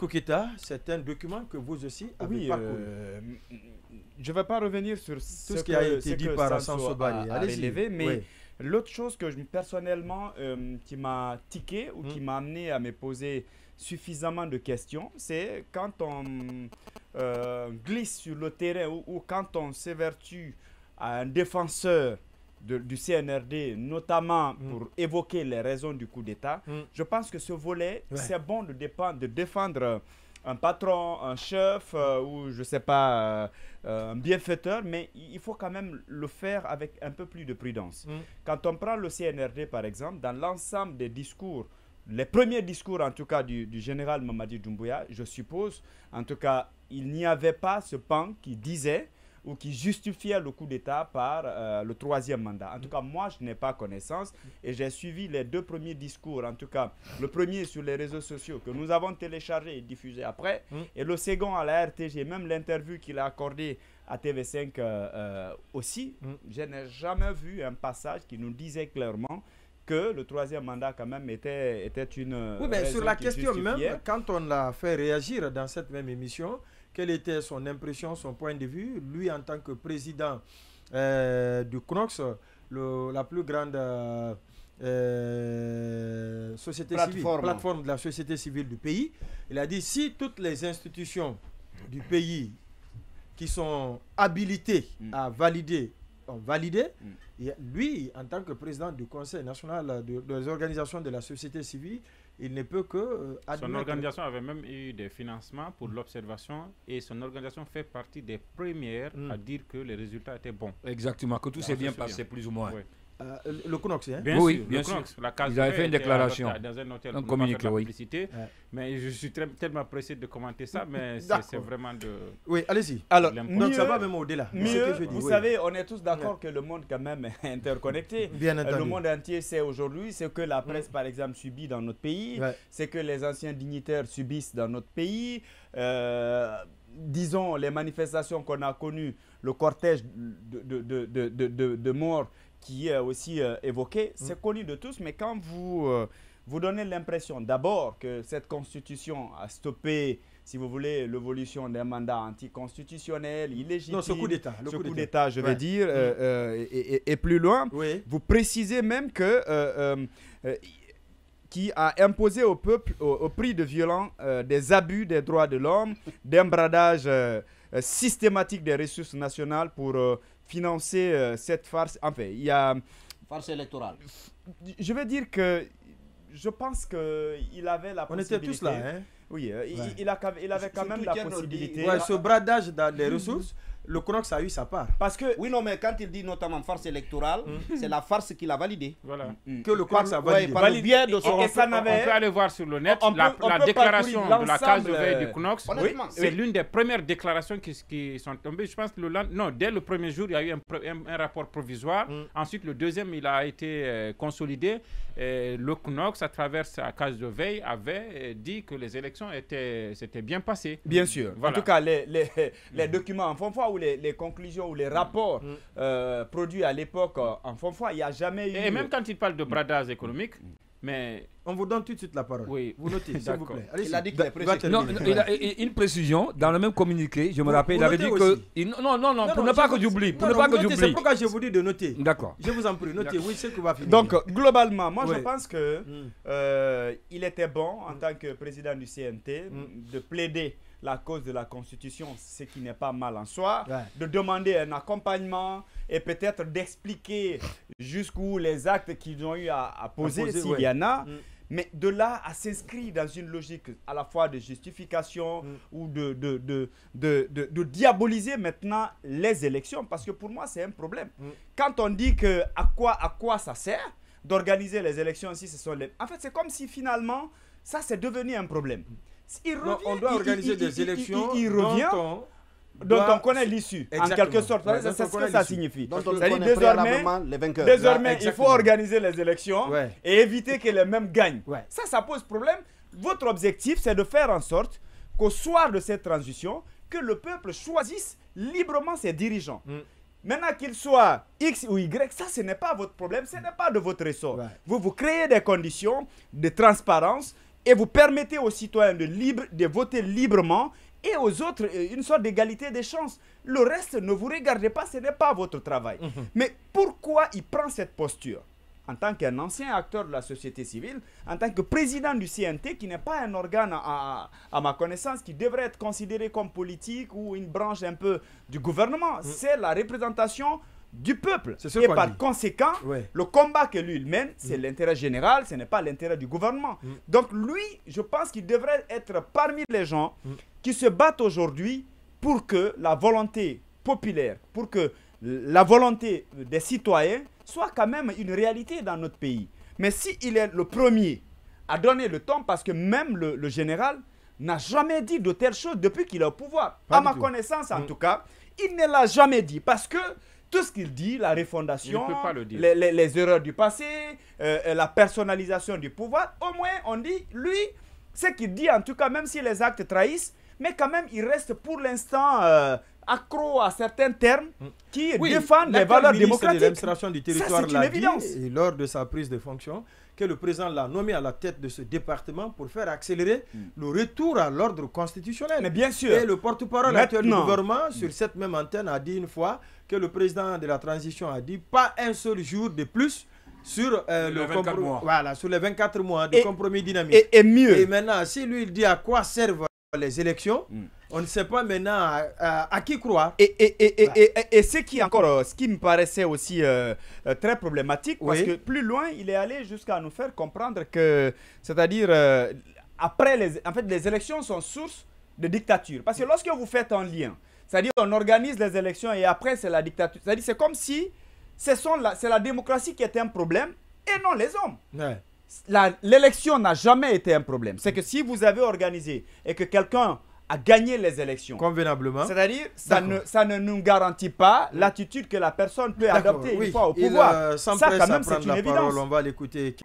Kouketa, c'est un document que vous aussi avez parcouru. Je ne vais pas revenir sur tout ce qui a été dit par Sanso Bari. Relevé, mais l'autre chose que personnellement qui m'a tiqué ou qui m'a amené à me poser suffisamment de questions, c'est quand on glisse sur le terrain ou quand on s'évertue à un défenseur du CNRD, notamment pour évoquer les raisons du coup d'État. Je pense que ce volet, c'est bon de défendre un patron, un chef ou je ne sais pas, un bienfaiteur, mais il faut quand même le faire avec un peu plus de prudence. Quand on prend le CNRD par exemple, dans l'ensemble des discours, les premiers discours en tout cas du général Mamadi Doumbouya, je suppose, en tout cas, il n'y avait pas ce pan qui disait ou qui justifiait le coup d'État par le troisième mandat. En tout cas, moi, je n'ai pas connaissance et j'ai suivi les deux premiers discours. En tout cas, le premier sur les réseaux sociaux que nous avons téléchargé et diffusé après, et le second à la RTG, même l'interview qu'il a accordée à TV5 aussi. Je n'ai jamais vu un passage qui nous disait clairement que le troisième mandat quand même était une... Oui, mais sur la question même, quand on l'a fait réagir dans cette même émission, quelle était son impression, son point de vue, lui en tant que président du CNOX, la plus grande plateforme de la société civile du pays, il a dit si toutes les institutions du pays qui sont habilitées à valider ont validé, lui, en tant que président du Conseil national des organisations de la société civile, il ne peut que admettre... Son organisation avait même eu des financements pour l'observation et son organisation fait partie des premières à dire que les résultats étaient bons. Exactement, que tout s'est bien passé plus ou moins. Oui. Le CNOX, hein? Bien sûr, bien sûr. Ils avaient fait une déclaration dans un hôtel, un communiqué, mais je suis tellement pressé de commenter ça, mais c'est vraiment de... Oui, allez-y. Alors, donc ça va même au-delà. Vous savez, on est tous d'accord que le monde quand même est interconnecté. Bien entendu. Le monde entier sait aujourd'hui ce que la presse, par exemple, subit dans notre pays, ce que les anciens dignitaires subissent dans notre pays. Disons, les manifestations qu'on a connues, le cortège de morts qui est aussi évoqué, c'est connu de tous, mais quand vous donnez l'impression d'abord que cette constitution a stoppé, si vous voulez, l'évolution d'un mandat anticonstitutionnel, illégitime, ce coup d'État, je veux dire, et plus loin, vous précisez même que qui a imposé au peuple, au prix de violents, des abus des droits de l'homme, d'un bradage systématique des ressources nationales pour financer cette farce. Enfin, il y a... Farce électorale. Je veux dire que je pense qu'il avait la possibilité... On était tous là, hein? Oui, il avait quand même la possibilité... ce bradage dans les ressources, le CNOX a eu sa part. Parce que... Oui, non, mais quand il dit notamment farce électorale, c'est la farce qu'il a validée. Voilà. Que le CNOX a validé. Par le biais de son... On peut aller voir sur le net la déclaration de la case de veille du CNOX. C'est l'une des premières déclarations qui sont tombées. Je pense que dès le premier jour, il y a eu un rapport provisoire. Ensuite, le deuxième, il a été consolidé. Le CNOX, à travers sa case de veille, avait dit que les élections s'étaient bien passées. Bien sûr. Voilà. En tout cas, les documents en font foi ou les conclusions ou les rapports produits à l'époque en font foi, il n'y a jamais eu... Et même quand il parle de bradage économique, mais... On vous donne tout de suite la parole. Oui. Vous notez, s'il vous plaît. Il a dit qu'il est précis. Non, il a une précision. Dans le même communiqué, je me rappelle, il avait dit que... Non, pour ne pas que j'oublie. C'est pourquoi je vous dis de noter. D'accord. Je vous en prie, notez. Oui, c'est que va finir. Donc, globalement, moi, je pense que il était bon, en tant que président du CNT, de plaider la cause de la Constitution, ce qui n'est pas mal en soi, de demander un accompagnement et peut-être d'expliquer jusqu'où les actes qu'ils ont eu à poser, s'il y en a. Mais de là à s'inscrire dans une logique à la fois de justification ou de diaboliser maintenant les élections, parce que pour moi c'est un problème. Quand on dit que à quoi ça sert d'organiser les élections si ce sont les... En fait c'est comme si finalement ça c'est devenu un problème. On doit organiser des élections dont on connaît l'issue, en quelque sorte. C'est ce que ça signifie. Désormais, il faut organiser les élections et éviter que les mêmes gagnent. Ça pose problème. Votre objectif, c'est de faire en sorte qu'au soir de cette transition, que le peuple choisisse librement ses dirigeants. Maintenant qu'ils soient X ou Y, ça ce n'est pas votre problème, ce n'est pas de votre ressort. Vous créez des conditions de transparence et vous permettez aux citoyens de voter librement et aux autres une sorte d'égalité des chances. Le reste, ne vous regardez pas, ce n'est pas votre travail. Mais pourquoi il prend cette posture? En tant qu'un ancien acteur de la société civile, en tant que président du CNT, qui n'est pas un organe, à ma connaissance, qui devrait être considéré comme politique ou une branche un peu du gouvernement, c'est la représentation du peuple. Et par conséquent, le combat que lui il mène, c'est l'intérêt général, ce n'est pas l'intérêt du gouvernement. Donc lui, je pense qu'il devrait être parmi les gens qui se battent aujourd'hui pour que la volonté populaire, pour que la volonté des citoyens soit quand même une réalité dans notre pays. Mais s'il est le premier à donner le ton, parce que même le général n'a jamais dit de telles choses depuis qu'il est au pouvoir. À ma connaissance, en tout cas, il ne l'a jamais dit. Parce que tout ce qu'il dit, la refondation, les erreurs du passé, la personnalisation du pouvoir, au moins on dit, lui, ce qu'il dit, en tout cas, même si les actes trahissent, mais quand même, il reste pour l'instant accro à certains termes qui défendent les valeurs démocratiques. L'administration du territoire l'a dit, et lors de sa prise de fonction, que le président l'a nommé à la tête de ce département pour faire accélérer le retour à l'ordre constitutionnel. Mais bien sûr. Et le porte-parole actuel du gouvernement, sur cette même antenne, a dit une fois que le président de la transition a dit pas un seul jour de plus sur sur les 24 mois de compromis dynamique. Et mieux. Et maintenant, si lui il dit à quoi servent les élections, on ne sait pas maintenant à qui croire. Et ce qui me paraissait aussi très problématique, parce que plus loin, il est allé jusqu'à nous faire comprendre que, c'est-à-dire, après, les élections sont source de dictature. Parce que lorsque vous faites un lien, c'est-à-dire on organise les élections et après c'est la dictature. C'est-à-dire c'est comme si c'est la démocratie qui était un problème et non les hommes. L'élection n'a jamais été un problème. C'est que si vous avez organisé et que quelqu'un a gagné les élections convenablement, c'est-à-dire ça ne nous garantit pas l'attitude que la personne peut adopter une fois au pouvoir. Ça quand même c'est une évidence. On va l'écouter.